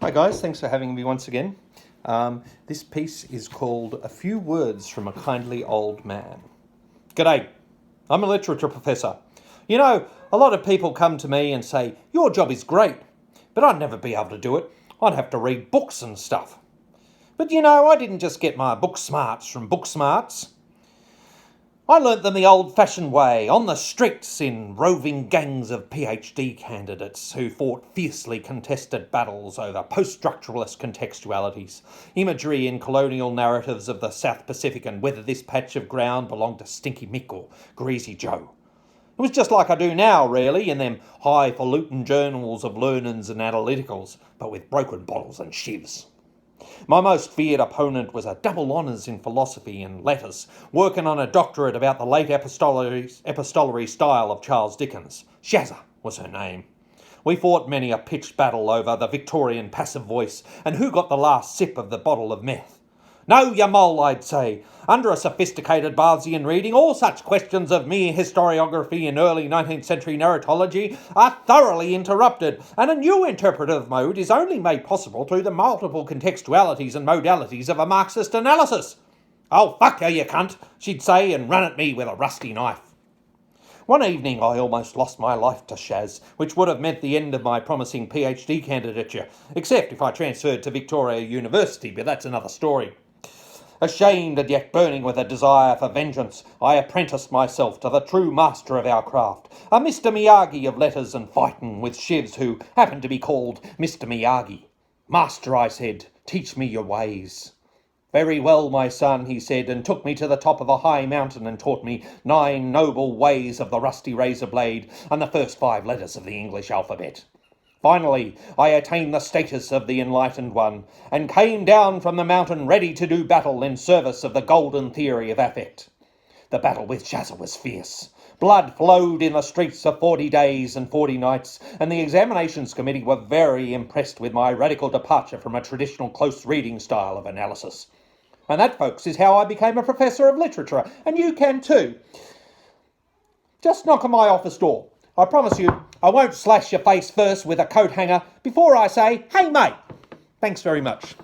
Hi guys, thanks for having me once again. This piece is called A Few Words from a Kindly Old Man. G'day, I'm a literature professor. You know, a lot of people come to me and say, your job is great, but I'd never be able to do it. I'd have to read books and stuff. But you know, I didn't just get my book smarts from book smarts. I learnt them the old-fashioned way, on the streets in roving gangs of PhD candidates who fought fiercely contested battles over post-structuralist contextualities, imagery in colonial narratives of the South Pacific and whether this patch of ground belonged to Stinky Mick or Greasy Joe. It was just like I do now, really, in them highfalutin journals of learnings and analyticals, but with broken bottles and shivs. My most feared opponent was a double honours in philosophy and letters, working on a doctorate about the late epistolary style of Charles Dickens. Shazza was her name. We fought many a pitched battle over the Victorian passive voice and who got the last sip of the bottle of meth. No, you mole, I'd say. Under a sophisticated Barthian reading, all such questions of mere historiography in early 19th century narratology are thoroughly interrupted, and a new interpretive mode is only made possible through the multiple contextualities and modalities of a Marxist analysis. Oh, fuck you, you cunt, she'd say, and run at me with a rusty knife. One evening I almost lost my life to Shaz, which would have meant the end of my promising PhD candidature, except if I transferred to Victoria University, but that's another story. Ashamed and yet burning with a desire for vengeance, I apprenticed myself to the true master of our craft, a Mr. Miyagi of letters and fighting with shivs who happened to be called Mr. Miyagi. Master, I said, teach me your ways. Very well, my son, he said, and took me to the top of a high mountain and taught me 9 noble ways of the rusty razor blade and the first 5 letters of the English alphabet. Finally, I attained the status of the enlightened one, and came down from the mountain ready to do battle in service of the golden theory of affect. The battle with Shazza was fierce. Blood flowed in the streets of 40 days and 40 nights, and the examinations committee were very impressed with my radical departure from a traditional close reading style of analysis. And that, folks, is how I became a professor of literature, and you can too. Just knock on my office door. I promise you, I won't slash your face first with a coat hanger before I say, hey mate. Thanks very much.